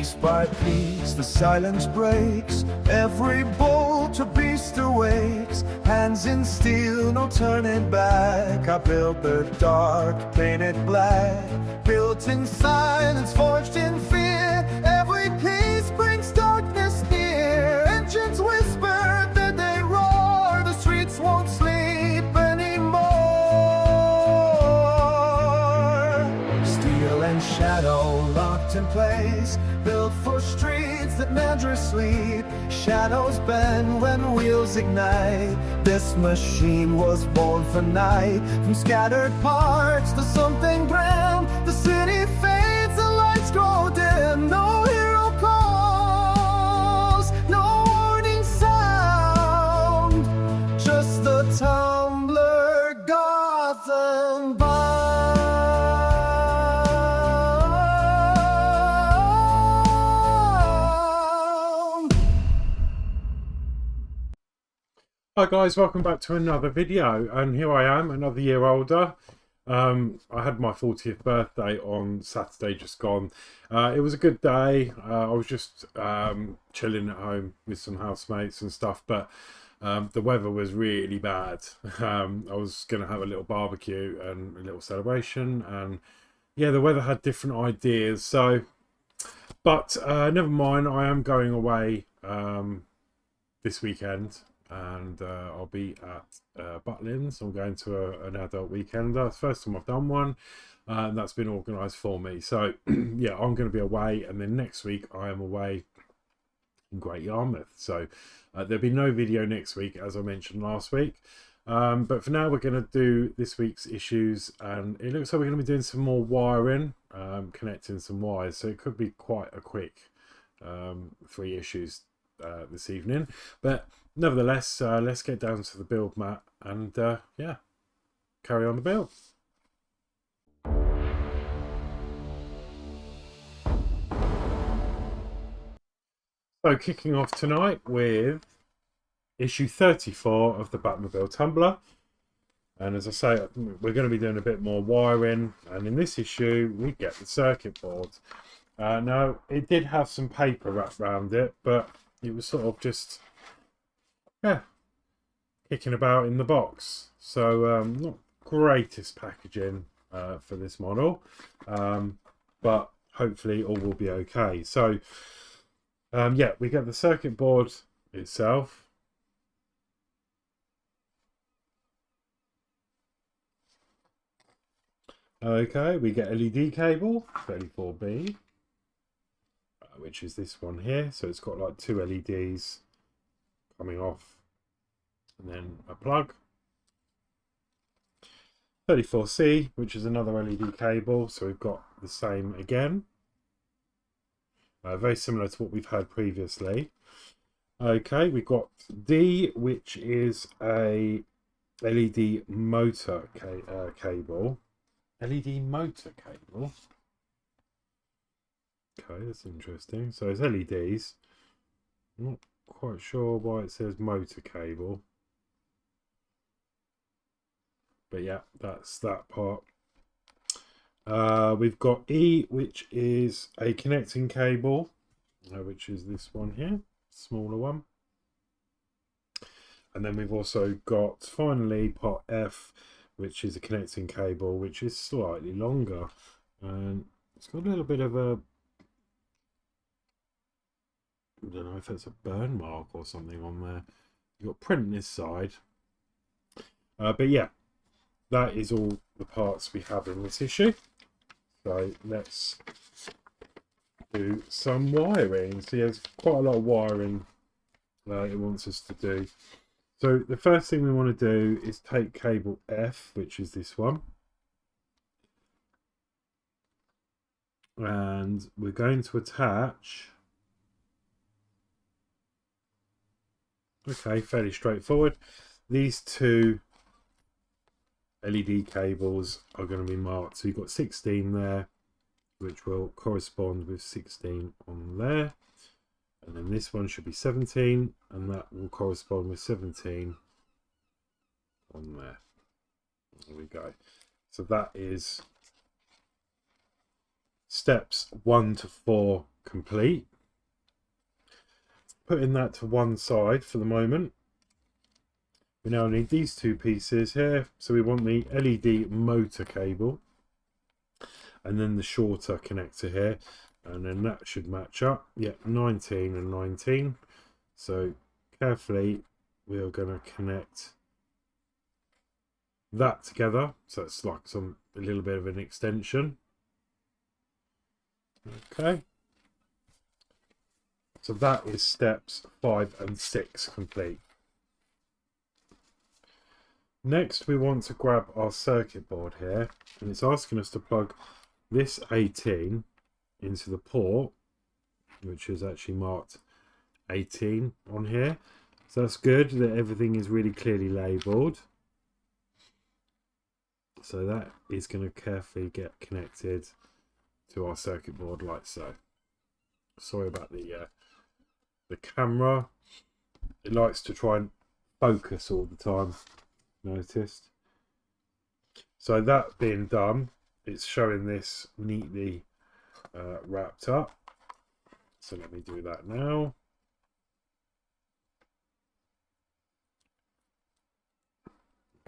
Piece by piece the silence breaks, every bolt a beast awakes. Hands in steel, no turning back. I built the dark, painted black. Built in silence, forged in fear. Every piece brings darkness near. Engines whisper, then they roar. The streets won't sleep anymore. Steel and shadow locked in place, built for streets that never sleep. Shadows bend when wheels ignite. This machine was born for night. From scattered parts to something grand, the city fades, the lights grow dim. No hero calls, no warning sound, just the tumbler Gotham bound. Hi guys, welcome back to another video, and here I am, another year older. I had my 40th birthday on Saturday just gone. It was a good day. I was just chilling at home with some housemates and stuff, but the weather was really bad. I was going to have a little barbecue and a little celebration, and yeah, the weather had different ideas. But never mind, I am going away this weekend. And I'll be at Butlins. I'm going to an adult weekender. It's the first time I've done one, and that's been organised for me. So yeah, I'm going to be away, and then next week I am away in Great Yarmouth. So there'll be no video next week, as I mentioned last week. But for now, we're going to do this week's issues, and it looks like we're going to be doing some more wiring, connecting some wires. So it could be quite a quick 3 issues this evening, but nevertheless, let's get down to the build mat and yeah, carry on the build. So kicking off tonight with issue 34 of the Batmobile Tumbler, and as I say, we're going to be doing a bit more wiring, and in this issue we get the circuit board. Now it did have some paper wrapped around it, but it was sort of just, yeah, kicking about in the box. So not greatest packaging for this model, but hopefully all will be okay. So yeah, we get the circuit board itself. Okay, we get LED cable 34B. Which is this one here. So it's got like 2 LEDs coming off and then a plug. 34C, which is another LED cable, so we've got the same again, very similar to what we've had previously. Okay, we've got D, which is a LED motor cable. LED motor cable. Okay, that's interesting. So it's LEDs. I'm not quite sure why it says motor cable. But yeah, that's that part. We've got E, which is a connecting cable, which is this one here, smaller one. And then we've also got, finally, part F, which is a connecting cable, which is slightly longer. And it's got a little bit of a, I don't know if it's a burn mark or something on there. You've got print on this side. But yeah, that is all the parts we have in this issue. So let's do some wiring. So yeah, there's quite a lot of wiring it wants us to do. So the first thing we want to do is take cable F, which is this one. And we're going to attach, okay, fairly straightforward, these 2 LED cables are going to be marked. So you've got 16 there, which will correspond with 16 on there. And then this one should be 17, and that will correspond with 17 on there. There we go. So that is steps 1 to 4 complete. Putting that to one side for the moment. We now need these two pieces here. So we want the LED motor cable and then the shorter connector here, and then that should match up. Yeah, 19 and 19. So carefully we are going to connect that together, so it's like a little bit of an extension. Okay, so that is steps 5 and 6 complete. Next we want to grab our circuit board here, and it's asking us to plug this 18 into the port, which is actually marked 18 on here. So that's good that everything is really clearly labelled. So that is going to carefully get connected to our circuit board like so. Sorry about the camera. It likes to try and focus all the time, noticed. So that being done, it's showing this neatly wrapped up. So let me do that now.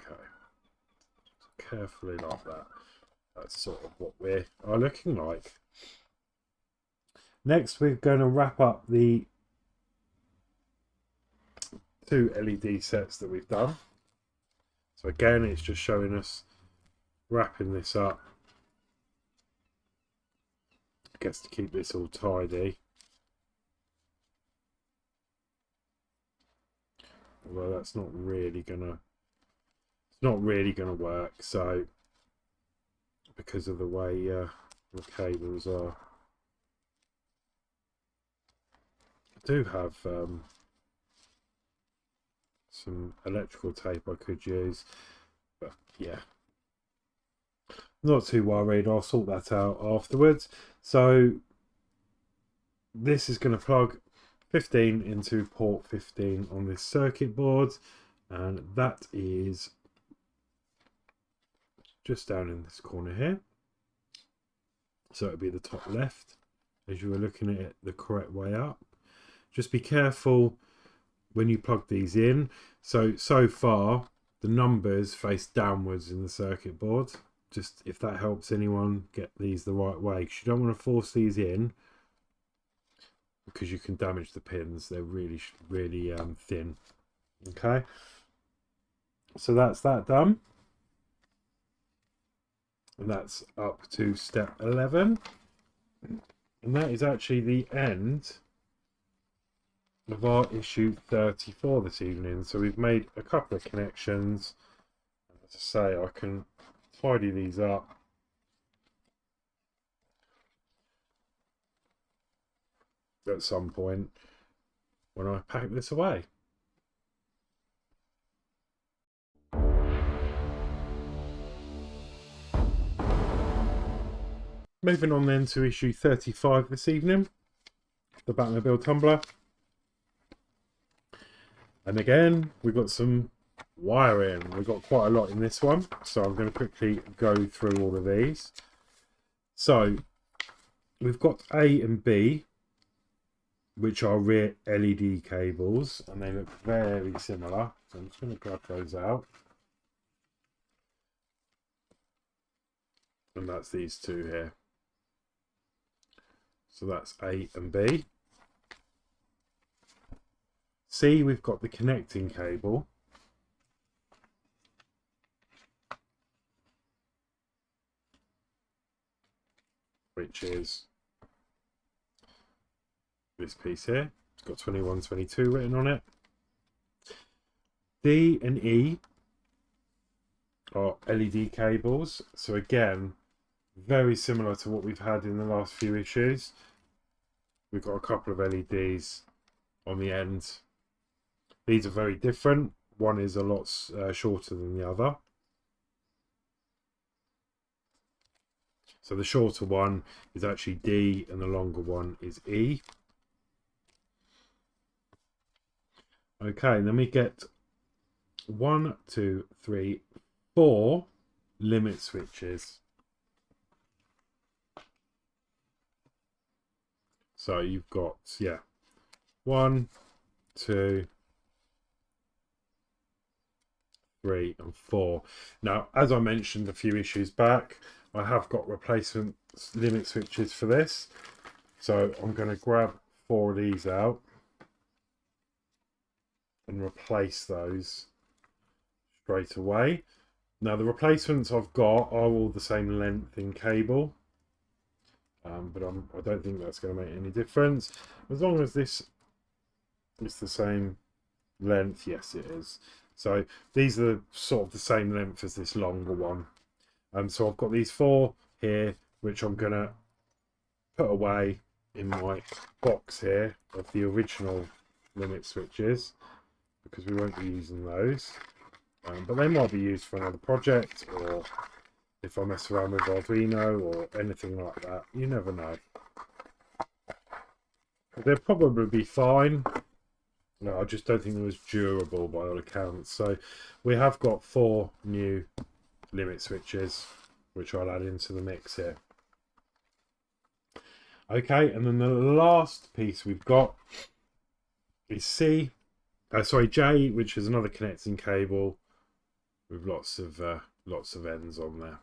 Okay. Carefully like that. That's sort of what we are looking like. Next we're going to wrap up the 2 LED sets that we've done. So again, it's just showing us wrapping this up. I guess to keep this all tidy. Although that's not really gonna work, so because of the way the cables are. I do have some electrical tape I could use, but yeah, not too worried. I'll sort that out afterwards. So this is going to plug 15 into port 15 on this circuit board, and that is just down in this corner here. So it'll be the top left as you were looking at it the correct way up. Just be careful when you plug these in. So far the numbers face downwards in the circuit board. Just if that helps anyone get these the right way, because you don't want to force these in because you can damage the pins. They're really thin. Okay, so that's that done, and that's up to step 11, and that is actually the end of our issue 34 this evening. So we've made a couple of connections. As I say, I can tidy these up. At some point when I pack this away. Moving on then to issue 35 this evening, the Batmobile Tumbler. And again, we've got some wiring. We've got quite a lot in this one, so I'm going to quickly go through all of these. So we've got A and B, which are rear LED cables, and they look very similar. So I'm just going to grab those out. And that's these two here. So that's A and B. C, we've got the connecting cable. Which is this piece here. It's got 2122 written on it. D and E are LED cables. So again, very similar to what we've had in the last few issues. We've got a couple of LEDs on the end. These are very different. One is a lot shorter than the other. So the shorter one is actually D and the longer one is E. Okay, then we get 1, 2, 3, 4 limit switches. So you've got, yeah, 1, 2, 3 and 4. Now, as I mentioned a few issues back, I have got replacement limit switches for this. So I'm going to grab 4 of these out and replace those straight away. Now the replacements I've got are all the same length in cable, but I don't think that's going to make any difference. As long as this is the same length, yes it is. So these are sort of the same length as this longer one. So I've got these 4 here, which I'm going to put away in my box here of the original limit switches, because we won't be using those. But they might be used for another project, or if I mess around with Arduino or anything like that. You never know. They'll probably be fine. No, I just don't think they're as durable by all accounts. So we have got 4 new limit switches, which I'll add into the mix here. Okay, and then the last piece we've got is J, which is another connecting cable with lots of ends on there.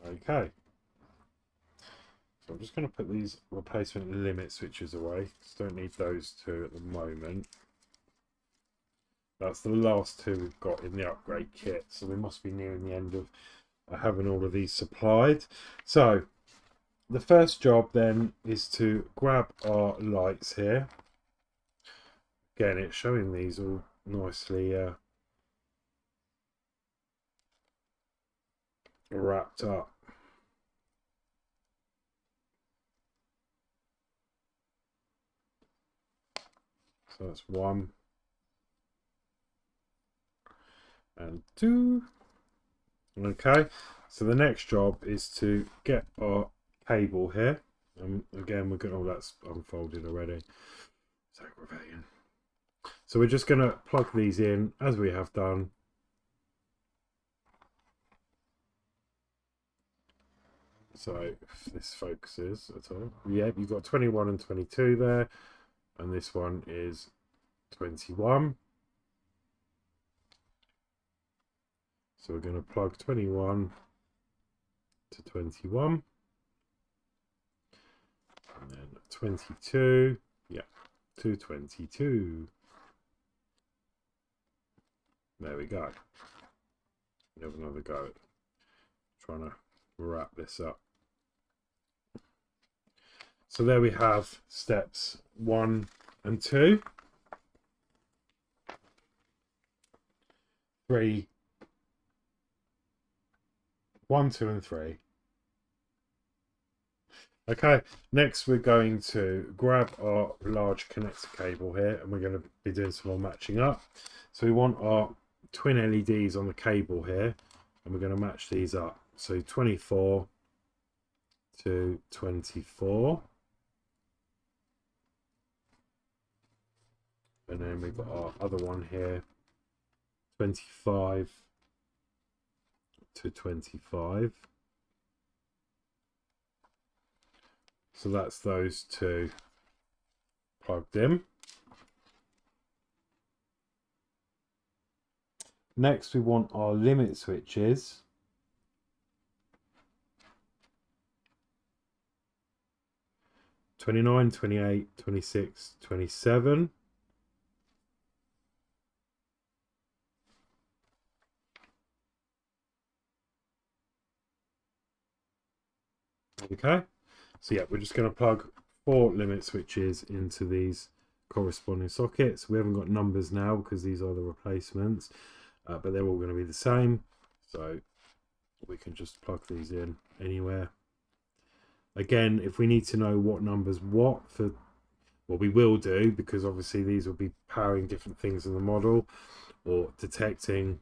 Okay, so I'm just going to put these replacement limit switches away. Just don't need those 2 at the moment. That's the last 2 we've got in the upgrade kit, so we must be nearing the end of having all of these supplied. So the first job then is to grab our lights here. Again, it's showing these all nicely wrapped up. So that's 1 and 2. Okay, so the next job is to get our cable here. Again, we're going, oh, that's unfolded already. It's aggravating. So we're just going to plug these in as we have done. So if this focuses at all. Yeah, you've got 21 and 22 there. And this one is 21. So we're going to plug 21 to 21. And then 22. Yeah, to 22. There we go. We have another go at trying to wrap this up. So there we have steps 1 and 2. 3. 1, 2 and 3. Okay, next we're going to grab our large connector cable here, and we're going to be doing some more matching up. So we want our twin LEDs on the cable here, and we're going to match these up. So 24 to 24. And then we've got our other one here, 25 to 25. So that's those 2 plugged in. Next we want our limit switches. (29, 28, 26, 27). Okay, so yeah, we're just going to plug 4 limit switches into these corresponding sockets. We haven't got numbers now because these are the replacements, but they're all going to be the same, so we can just plug these in anywhere. Again, if we need to know what numbers what for, well, we will do, because obviously these will be powering different things in the model, or detecting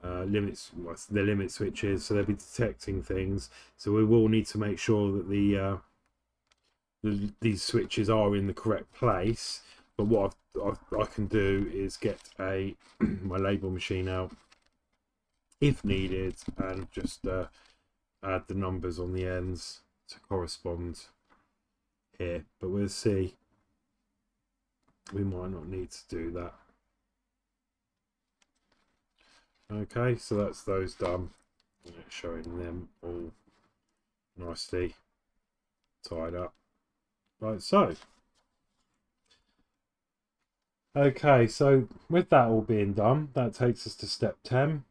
limits, the limit switches, so they'll be detecting things. So we will need to make sure that these switches are in the correct place. But what I can do is get my label machine out if needed, and just add the numbers on the ends to correspond here, but we'll see. We might not need to do that. Okay, so that's those done. And it's showing them all nicely tied up like so. Okay, so with that all being done, that takes us to step 10.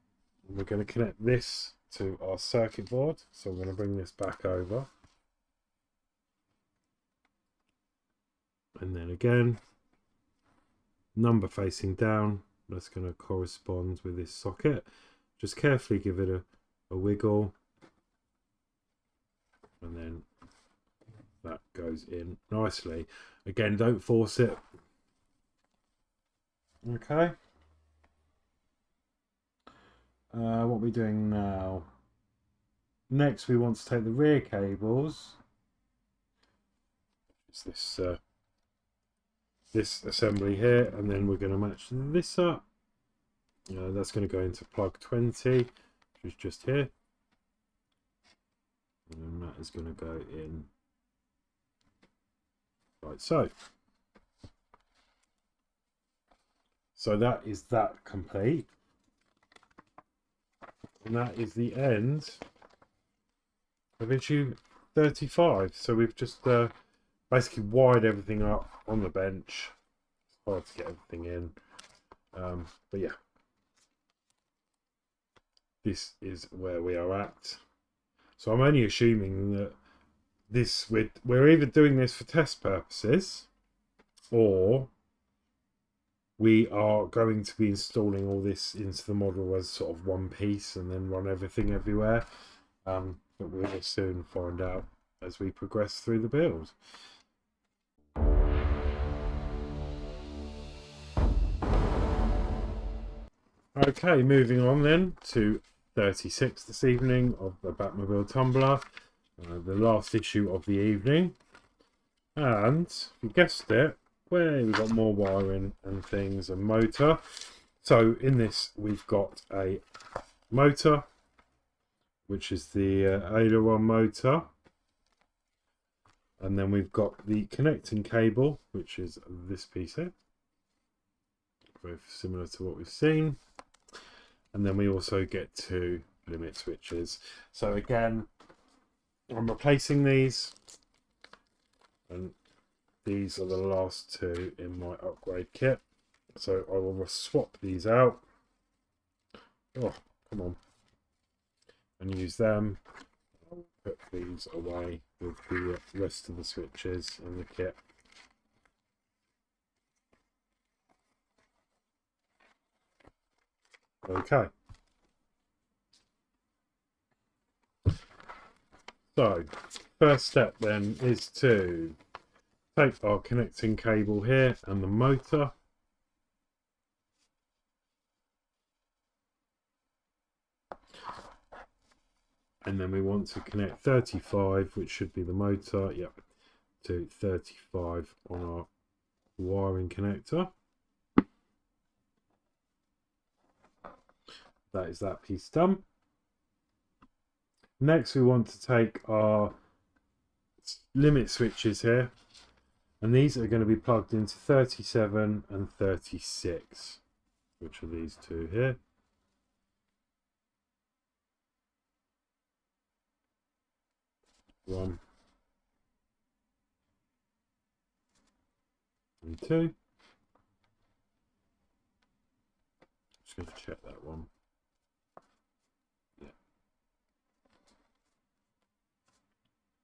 And we're going to connect this to our circuit board. So I'm going to bring this back over. And then again, number facing down, that's going to correspond with this socket. Just carefully give it a wiggle. And then that goes in nicely. Again, don't force it. Okay. What are we doing now? Next, we want to take the rear cables. It's this assembly here, and then we're going to match this up. That's going to go into plug 20, which is just here. And then that is going to go in like so. So that is that complete. And that is the end of issue 35. So we've just basically wired everything up on the bench. It's hard to get everything in. But yeah. This is where we are at. So I'm only assuming that we're either doing this for test purposes, or we are going to be installing all this into the model as sort of one piece and then run everything everywhere. But we'll soon find out as we progress through the build. Okay, moving on then to 36 this evening of the Batmobile Tumbler, the last issue of the evening. And you guessed it, we've got more wiring and things and motor. So in this we've got a motor, which is the aileron motor, and then we've got the connecting cable, which is this piece here, very similar to what we've seen. And then we also get two limit switches. So again, I'm replacing these, and these are the last two in my upgrade kit. So I will swap these out. Oh, come on. And use them. I'll put these away with the rest of the switches in the kit. Okay. So, first step then is to take our connecting cable here and the motor. And then we want to connect 35, which should be the motor, yep, to 35 on our wiring connector. That is that piece done. Next, we want to take our limit switches here, and these are going to be plugged into 37 and 36, which are these two here. One and two. Just going to check that one.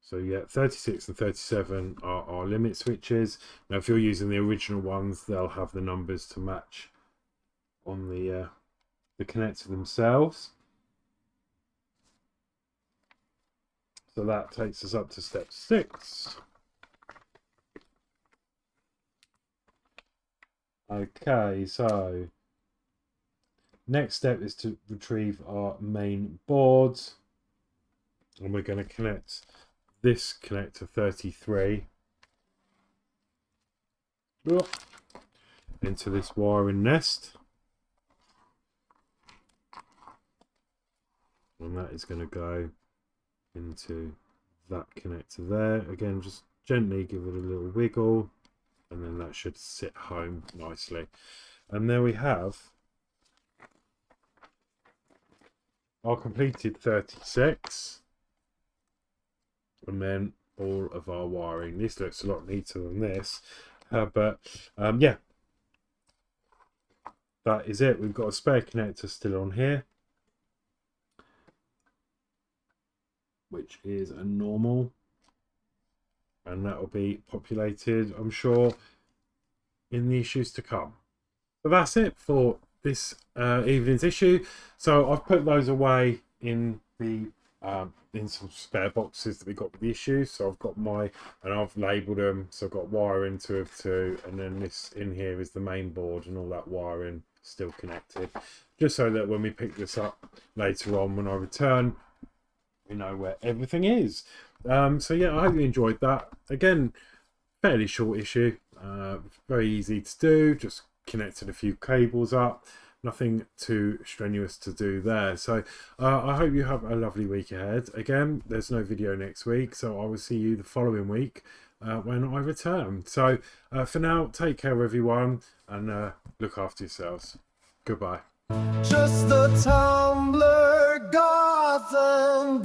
So yeah, 36 and 37 are our limit switches. Now if you're using the original ones, they'll have the numbers to match on the connector themselves. So that takes us up to step 6. Okay, so next step is to retrieve our main board, and we're going to connect this connector 33 into this wiring nest, and that is going to go into that connector there. Again, just gently give it a little wiggle, and then that should sit home nicely. And there we have our completed 36, and then all of our wiring. This looks a lot neater than this, but yeah, that is it. We've got a spare connector still on here, which is a normal, and that will be populated, I'm sure, in the issues to come. So that's it for this evening's issue. So I've put those away in the in some spare boxes that we got with the issues. So I've got and I've labelled them. So I've got wiring 2 of 2, and then this in here is the main board and all that wiring still connected, just so that when we pick this up later on when I return, we know where everything is. So yeah, I hope you enjoyed that. Again, fairly short issue, very easy to do, just connected a few cables up, nothing too strenuous to do there. So I hope you have a lovely week ahead. Again, there's no video next week, so I will see you the following week when I return. So for now, take care everyone, and look after yourselves. Goodbye. Just the tumbler, Gotham.